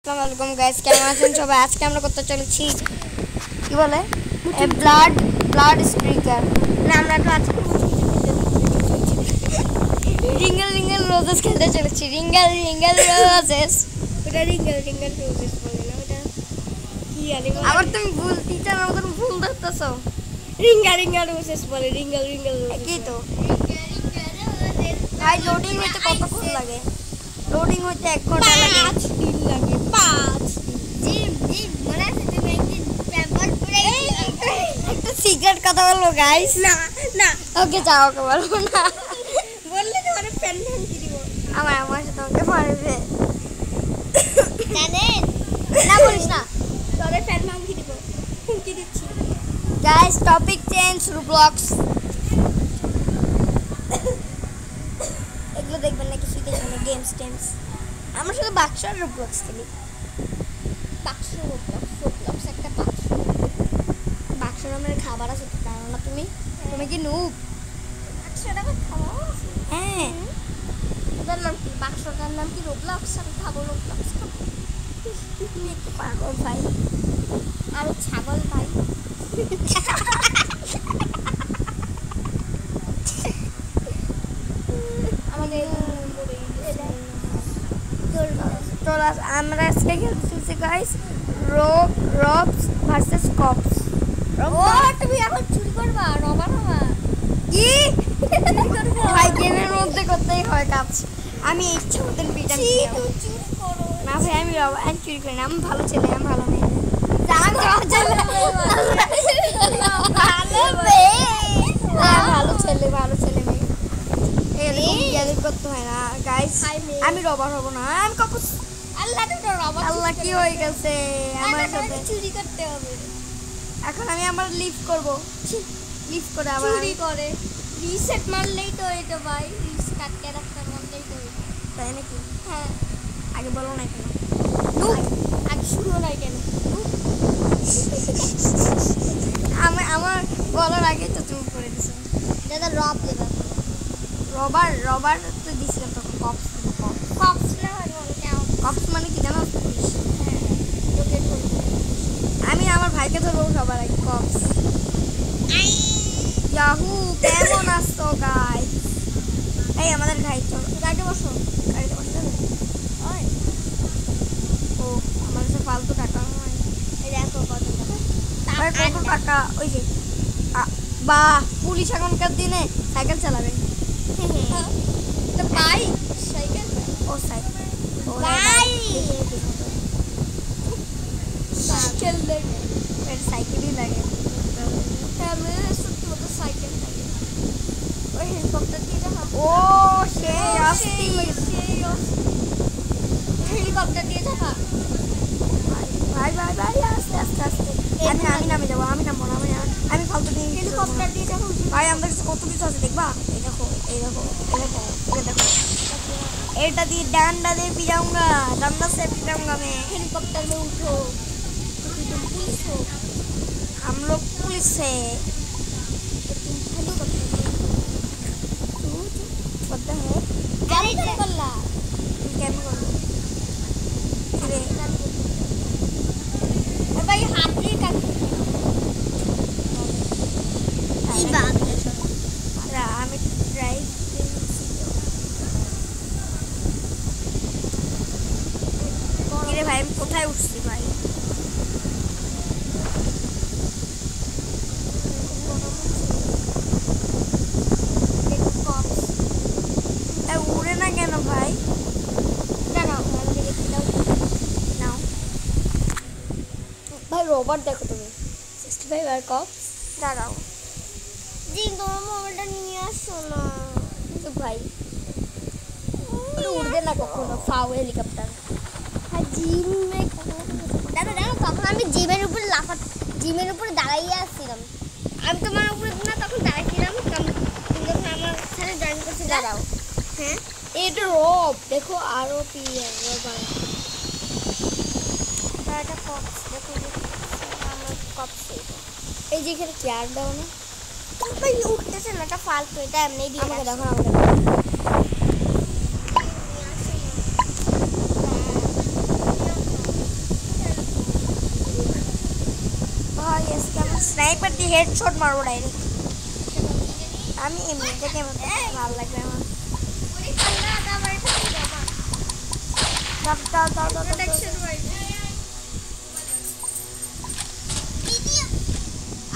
আসসালামু আলাইকুম গাইস, কেমন আছেন সবাই? আজকে আমরা করতে চলেছি কি বলে ব্লাড স্প্রিঙ্কার না, আমরা তো আজকে রিঙ্গেল রিঙ্গেল রোজেস খেলতে চলেছি। রিঙ্গেল রিঙ্গেল রোজেস, ওটা রিঙ্গেল রিঙ্গেল রোজেস বলে না, ওটা কি জানি আবার তুমি ভুল টিচার মতন ভুল ধরতেছো। রিঙ্গা রিঙ্গা রোজেস বলে, রিঙ্গেল রিঙ্গেল রোজেস কি তো ভাই লোডিং হইতে কতক্ষণ লাগে? লোডিং হইতে 1 ঘন্টা লাগে। 5 দিন লাগে, 5 জিম জিম মনে আছে তুমি একদিন প্যাম্পার পরে একটা সিগারেট কথা বলবো গাইস? না না ওকে যাও, ওকে বলবো না। বললে তো আরে প্যান ভাঙি দিব। আমার সাথে তোমাকে মারবে। জানেন না বলিস না তোরে প্যান ভাঙি দিব, হুমকি দিচ্ছি। গাইস, টপিক চেঞ্জ, রোবলক্স এগুলো দেখবেন না, কিছু দেখবেন না, গেমস টেমস। আমরা শুধু বাক্স আর রোবলক্স খেলি। বাক্স রোবলক্স একটা বাক্স। বাক্স নামের খাবার আছে তো, জানো না তুমি? তুমি কি নুব? বাক্সটা আবার খাওয়া আছে। হ্যাঁ, ওটার নাম কি? বাক্সটার নাম কি? রোবলক্স। আমি খাবো রোবলক্স খাবো। তুমি একটু পাগল ভাই। আমি ছাগল ভাই। আমাদের তো আমরা আজকে খেলতেছি গাইস রবস ভার্সেস কপস। ও তুমি এখন চুরি করবা? রবা রবা কি ভাই, গেমের মধ্যে করতেই হয় কাজ। আমি ইচ্ছা মতন পিটান চুরি করো না ভাই, আমি চুরি করি না। আমি ভালো ছেলে, আমি ভালো মেয়ে। ভালো ছেলে মেয়ে, এরকম ইয়াদের করতে হয় না গাইস। আমি রবার হব না, আমি কপস। আল্লাহ তো রবা। আল্লাহ, কি হয়ে গেছে আমার সাথে? চুরি করতে হবে। এখন আমি আবার লিভ করব, লিভ করে আবার চুরি করে রিসেট মারলেই তো এটা ভাই, রিস্টার্ট ক্যারেক্টার মারলেই তো এটা। তাই নাকি? হ্যাঁ, আগে বলো না কেন? আগে শুনো নাই কেন? আমার বলার আগে তো তুমি করে দিছো। দাদা রব দেবা। রবার তো দিছিলাম তখন। কপস কপস না হয় বলে কেমন? কপস মানে কি জানো? পুলিশ। হ্যাঁ, লোকে ধরবে। আমি আমার ভাইকে ধরবো সবার আগে। কপস। ইয়াহু, কেমন আসছো গাইস? এই আমাদের গাড়ি চলো, গাড়িতে বসো। গাড়িতে বসে যাবে। ওই ও, আমার কাছে ফালতু টাকা নয়। এই দেখো কত টাকা। ওই কত টাকা? ওই যে বাহ, পুলিশ এখনকার দিনে সাইকেল চালাবে। তো বাইক সাইকেল ও সাইকেল, ও বাইক। সাইকেল লাগে। এর সাইকেলই লাগে। হ্যাঁ, মেয়ে সত্যি মতো সাইকেল লাগে। ওই হেলিকপ্টার দিয়ে দেখা। ও সেই আসতি। হেলিকপ্টার দিয়ে দেখা। ভাই ভাই ভাই, আস্তে আস্তে আস্তে। আমি নামে যাবো, আমি নামবো না, আমি ফালতু দিয়ে হেলিকপ্টার দিয়ে দেখা। ভাই, আমাদের কাছে কত কিছু আছে দেখবা। এই দেখো, এই দেখো, এই দেখো, এটা দেখো। এটা দিয়ে ডান্ডা দিয়ে पिटाऊंगा, डंडा से पिटाऊंगा मैं। हेलीकॉप्टर में उठो, तुम पुलिस हो। हम लोग पुलिस है। तुम हेलीकॉप्टर पता है अरे कल्ला कैम करो अरे भाई हाथ ले का ई बात है। अरे আমি ড্রাইভ কিরে ভাই, আমি কোথায় উঠছি ভাই? উড়ে না কেন ভাই? দাঁড়াও আমি দেখি দাও। নাও ভাই রোবট দেখো তুমি 65 আর কপ। দাঁড়াও, জি তোমার মোবাইলটা নিয়ে আসো না তো ভাই উড়বে না কখনো। ফাও হেলিকপ্টার। হ্যাঁ জিমে দাদা দাদা, তখন আমি জিমের উপরে জিমের উপরে দাঁড়াইয়ে আসছিলাম। আমি তোমার উপরে না তখন দাঁড়াইছিলাম, তুমি যখন আমার সাথে জয়েন করছি। দাঁড়াও, হ্যাঁ এটা রব দেখো, আরো পি রবার। এটা কপস দেখো, আমার কপস। এই যে এখানে চেয়ার দাও না, ভাই উঠতেছে না, এটা ফালতু, এটা এমনি দিয়ে আমাকে রাখো। দেখো, আমাকে দেখো। স্নাইপার দিয়ে হেডশট মারবো ডাইরেক্ট। আমি এমনিতে কেমন ভালো লাগবে আমার। দাও দাও দাও দাও দাও।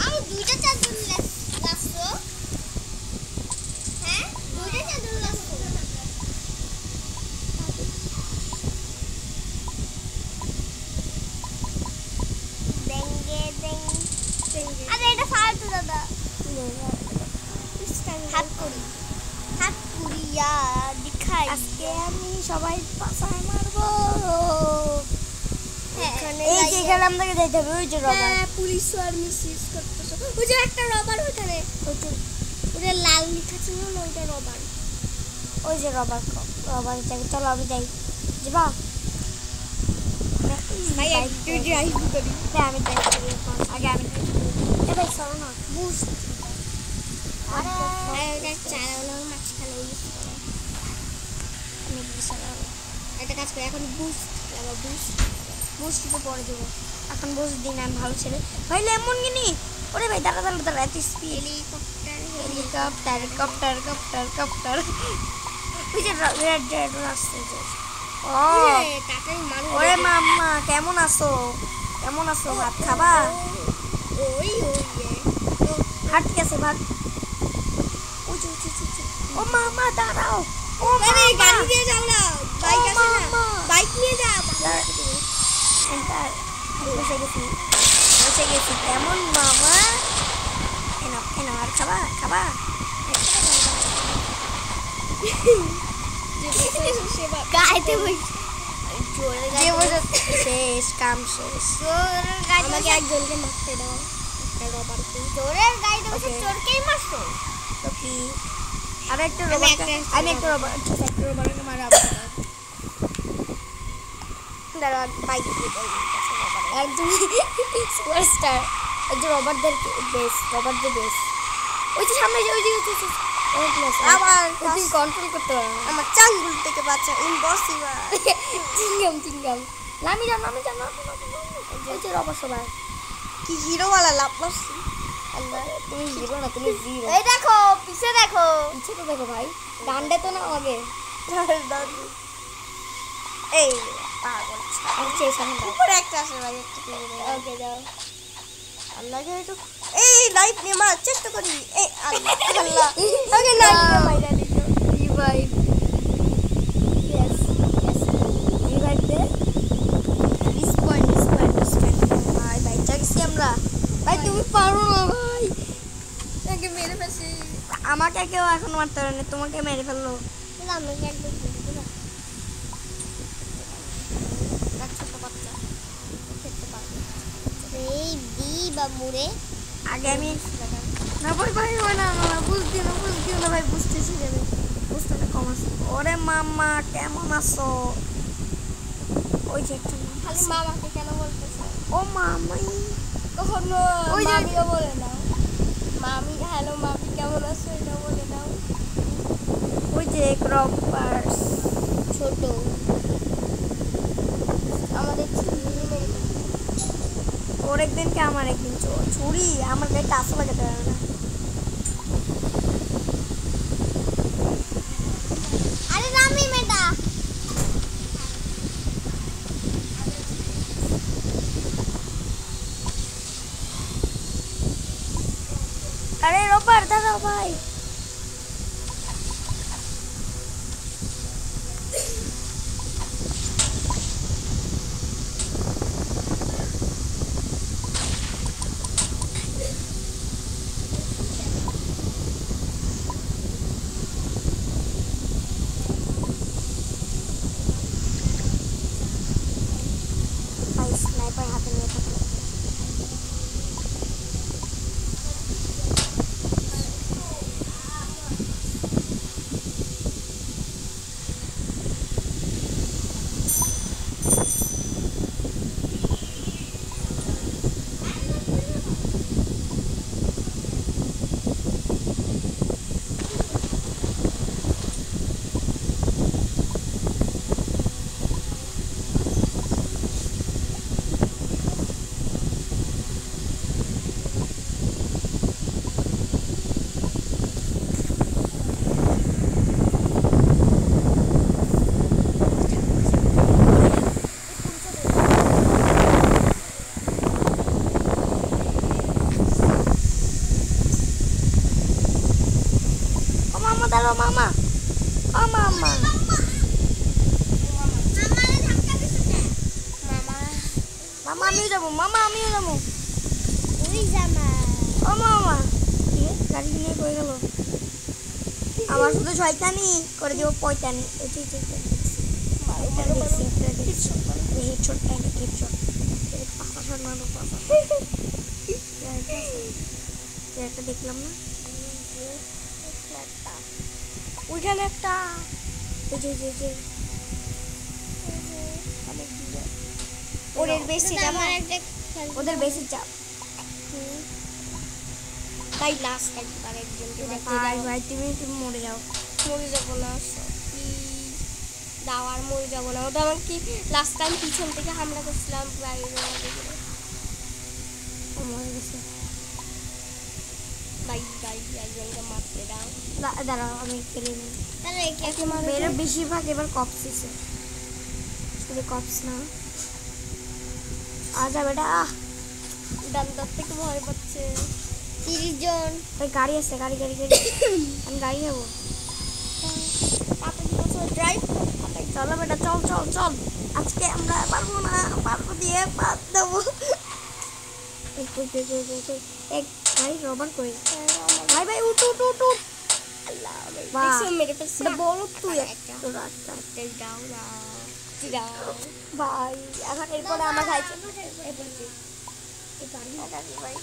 আমি দুইটা চাদর লাগছো। হ্যাঁ দুইটা চাদর লাগছো। দেঙ্গে দেং আরে এটা ফালতু দাদা। হাত করি দেখাই। আজকে আমি সবাই পাছায় মারবো। এখানে এই যে এখানে আমাকে যেতে হবে। ওই যে রবার, পুলিশ আর মিসিস করতেছে। ওই যে একটা রবার ওখানে, ওটা লাল লেখা ছিল না, ওইটা রবার। ওই যে রবার জায়গায় চলো আমি যাই। যাবা ভাই একটু ড্রাইভ করি। আমি ড্রাইভ করি এখন। আগে আমি ড্রাইভ করি। এ ভাই চলো না। বুস্ট আরে এটা চালানো মাঝখানে ইউজ করে। আমি চালাবো। একটা কাজ করি, এখন বুস্ট লাগা। বুস্ট তো পরে দেবো। এখন বুঝ দিন আমি ভালো ছেলে। ভাই লেমন গিনি। ওরে ভাই দাঁড়া দাঁড়া দাঁড়া। এত স্পিড। হেলিকপ্টার। ওই যে রেড আসছে যে। ও টাকাই মানুষ। ওরে মাম্মা কেমন আছো? ভাত খাবা? ওই হাট গেছে ভাত। ও মামা দাঁড়াও। ও আরে মামা গাড়ি দিয়ে যাও না, বাইক আছে না, মামা। বাইক নিয়ে যাও। এন্টার বসে গেছি কেমন মামা? এনো আর খাবা? গাইতে বসে জোরে যে বসে শেষ কাম শেষ। জোরের গাইতে আমাকে বসে একজনকে মারতে দাও। একটা রবারকে। জোরের গাইতে বসে Okay. চোরকেই মারছো। তো কি আর একটা আমি রোবট একটা একটা রোবটকে মারাবো। দাঁড়া বাইক একদম সুপারস্টার। এই যে রবারদের বেস। ওই যে সামনে ওই যে আবার তুমি কন্ট্রোল করতে পারো না। আমার চাঙ্গুল থেকে বাঁচা ইম্পসিবল। চিংগাম নামি যাও। ওই যে রবার সবাই কি হিরো वाला লাভ মারছি। আল্লাহ তুমি জিরো না, তুমি জিরো। এই দেখো পিছে দেখো। পিছে তো দেখো ভাই, ডান্ডে তো না আগে। এই পাগল আচ্ছা সামনে দাও। উপরে একটা আছে ভাই, একটু করে দাও। ওকে দাও। আল্লাহকে একটু এই লাইফ নিয়ে মারার চেষ্টা করি। এই আল্লাহ ওকে না মাইরা দিল। রিভাইভ। ইয়েস রিভাইভ দে। রিস্পন। ভাই বাইচা গেছি আমরা। ভাই তুমি পারো না ভাই। তাকে মেরে ফেলছি। আমাকে কেউ এখন মারতে পারে না, তোমাকে মেরে ফেললো। না আমি একদম বুঝতে না। একটা ছোট বাচ্চা খেতে পারবে। এই দি বাবুরে আগে আমি না ভাই না বুঝতে না ভাই, বুঝতেছি যাবে। বুঝতে না কম আছে। ওরে মাম্মা কেমন আছো? ওই যে একটা খালি মামাকে কেন বলতেছ? ও মামাই কখনো ওই যে- মামিও বলে নাও। মামি হ্যালো মামি কেমন আছো এটা বলে নাও। ওই যে ক্রপার্স ছোট আমাদের ওর একদিনকে আমার একদিন ছুরি আমার গায়ে টাচ লাগাতে পারবে না। আরে রামি মেটা আরে রোবার দাঁড়াও ভাই। ভাই স্নাইপার হাতে নিয়ে থাকলে মামা আমিও যাবো, মামা আমিও যাবো। তুই জামা ও মামা গাড়ি নিয়ে কই গেল? আমার শুধু শয়তানি করে দিব পয়তানি। একটা দেখলাম না ওইখানে একটা ওদের বেশি আমার একটা ওদের বেশি চাপ তাই লাস্ট একবার একজনকে ভাই ভাই তুমি মরে যাও। মরে যাবো না দাও আর মরে যাবো না। ওটা আমার কি লাস্ট টাইম পিছন থেকে হামলা করছিলাম বাইরে মরে গেছে। ভাই ভাই একজনকে মারতে দাও। দাঁড়াও আমি খেলে নিই। তাহলে এর বেশিরভাগ এবার কপস দিছে, শুধু কপস না। আজা বেটা ডান্ডার থেকে ভয় পাচ্ছে 30 জন। ওই গাড়ি আছে, গাড়ি গাড়ি গাড়ি আমি গাড়ি যাবো। ড্রাইভ চলো বেটা চল চল চল, আজকে আমরা পারবো না, পারবো দিয়ে বাদ দেবো। এক গাড়ি রবার করে ভাই ভাই উঠ উঠ উঠ উঠ। মেরে ফেলছে বড় তুই একটা রাস্তা দাও দাও ভাই। এখন এরপরে আমার ভাই ভাই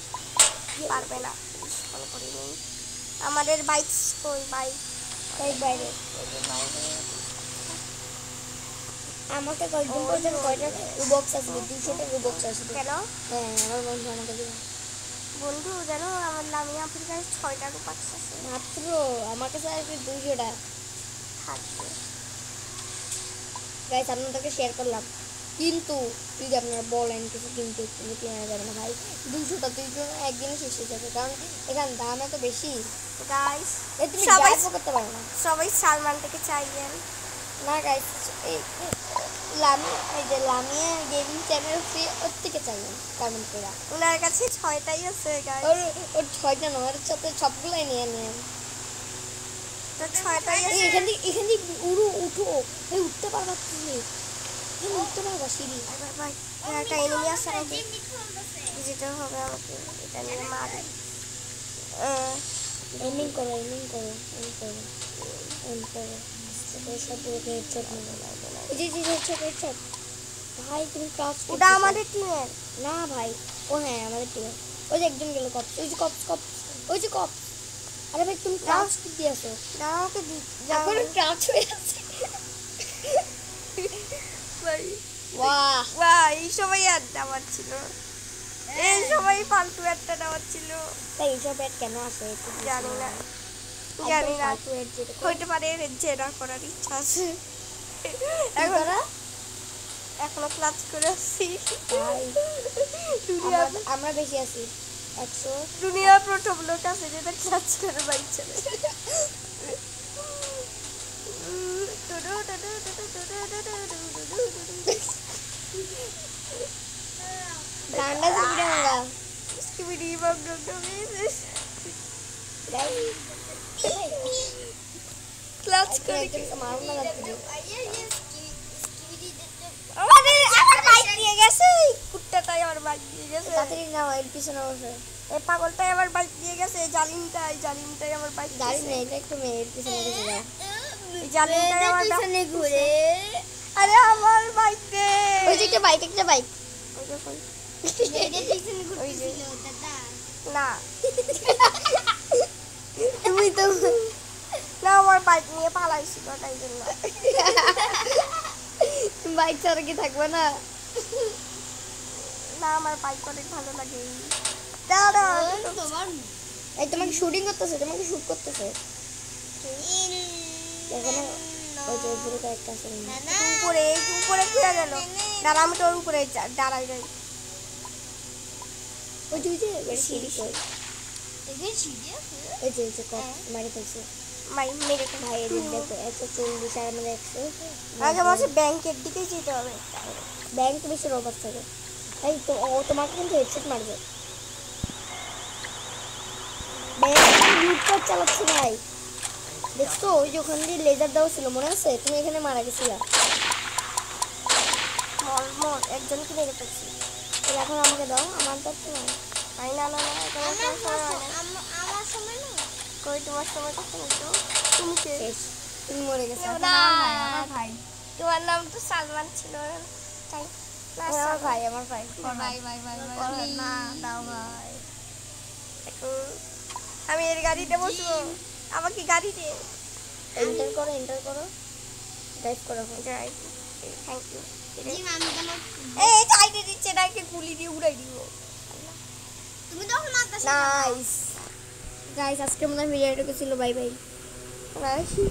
পারবে না ফলো করি নেই আমাদের বাইক কই বাইক বাইরে আমাকে কয়েকদিন পর্যন্ত কয়টা রুবক্স আছে, 200টা রুবক্স আছে। কেন? হ্যাঁ আমার বন্ধু আমাকে দিবে। বন্ধু জানো আমার নামি আফ্রিকার 6টা রুবক্স আছে মাত্র আমার কাছে আসবে 200টা থাকবে। গাইস আপনাদেরকে শেয়ার করলাম, কিন্তু যদি আপনারা বলেন কিছু কিনতে কেনা যাবে না ভাই। 200টা 200 একদিনে শেষ হয়ে যাবে, কারণ এখানে দাম এত বেশি। গাইস তুমি সবাই গাইস করতে পারো না। সবাই সালমান থেকে চাইবেন না গাইস এই লামিয়া গেমিং চ্যানেল ওর থেকে চাইবেন কমেন্ট করে। ওনার কাছে 6টাই আছে গাইস। ওর 6টা নয়, ওর সাথে সবগুলাই নিয়ে নেন। তো 6টাই আছে। এখান থেকে উঠো এই উঠতে পারবা তুমি, উঠতে পারবা সিঁড়ি। ভাই একটা এনিমি আছে নাকি যেতে হবে আমাকে, এটা নিয়ে মারি। এমিং করো এমিং করো এম করো এম করো সব হেডশট মারো। জি জি হেডশট হেডশট। ভাই তুমি ক্লাস ওটা আমাদের টিমের না ভাই। ও হ্যাঁ আমাদের টিমের। ওই যে একজন গেল কপস, ওই যে কপস কপস ওই যে কপস। আরে ভাই তুমি ক্লাস কি দিয়েছো? দাঁড়াওকে দি এখন ক্লাস হয়ে আছে ভাই। বাহ বাহ এই সময় আড্ডা মারছিল, এই সময় ফালতু একটা নেওয়ার ছিল। তাই এইসব ব্যাট কেন আসে জানি না জানি না, ফালতু এর যেটা হইতে পারে জেরা করার ইচ্ছা আছে। এখন এখনো ক্লাচ করে আসছি। ভাই দুনিয়া আমরা বেশি আছি 100। দুনিয়ার প্রথম লোক আছে যেটা ক্লাচ করে বাইক চলে। গান্ডা জিবড়ে হোগা স্কিবিডি বক বক ক্লাচ করে একজনকে মারুন না যাচ্ছে। আরে আমার বাইক নিয়ে গেছে, কুত্তাটাই আমার বাইক নিয়ে গেছে। তাড়াতাড়ি নাও এর পিছনে বসে। এই পাগলটাই আমার বাইক নিয়ে গেছে, জালিমটাই আমার বাইক গাড়ি নেই, এটা একটু মেয়ের পিছনে বসে যাও। জালিমটাই আমার পিছনে ঘুরে আরে আমার বাইক রে। ওই যে একটা বাইক একটা বাইক। ওই যে কই? মেয়েদের পিছনে ঘুরতেছিল দাদা। না তুমি তো না আমার বাইক নিয়ে পালাইছিল তাই জন্য। বাইক ছাড়া কি থাকবে না? না আমার বাইক অনেক ভালো লাগে। দাঁড়া তোমার এই তোমাকে শুটিং করতেছে, তোমাকে শুট করতেছে। এখানে ওই যে উপরে কয়েকটা আছে। উপরে উপরে খুঁড়ে গেল। দাঁড়া আমি তোর উপরে দাঁড়াই যাই। ওই যে সিঁড়ি কই? এখানে সিঁড়ি আছে? ওই যে কপ মারি ফেলছে। মাই মেরে তো ভাই এদিক দেখো 140 আর আমাদের 100। আগে বসে ব্যাংকের দিকে যেতে হবে। ব্যাংক বেশি রোবট থাকে। তাই তো ও তোমাকে কিন্তু হেডশট মারবে। ব্যাংক লুটপাট চালাচ্ছে ভাই। দেখছো ওই যে ওখান দিয়ে লেজার দেওয়া ছিল মনে আছে? তুমি এখানে মারা গেছিলা। অলমোস্ট একজনকে মেরে ফেলছি। তাহলে এখন আমাকে দাও, আমার তো একটু ভাই। না না না, এখন আর তোমার সময় হয় না। আমার সময় না। কই তোমার সময় কখন একটু? তুমি কে? তুমি মরে গেছো। কেউ এখন না, আমার ভাই। তোমার নাম তো সালমান ছিল। তাই না, আমার ভাই, আমার ভাই। বাই বাই বাই করো না, দাও ভাই। এখন আমি এর গাড়িতে বসবো, আমাকে গাড়ি দে। এন্টার করো, এন্টার করো, ড্রাইভ করো। Thank you. জিম আমি তোমার এই চাইতে দিচ্ছে না, একে গুলি দিয়ে উড়াই দিব। তুমি তখন মারতে নাইস গাইস, আজকের মতো ভিডিওটুকু ছিল। Bye bye. রাখি।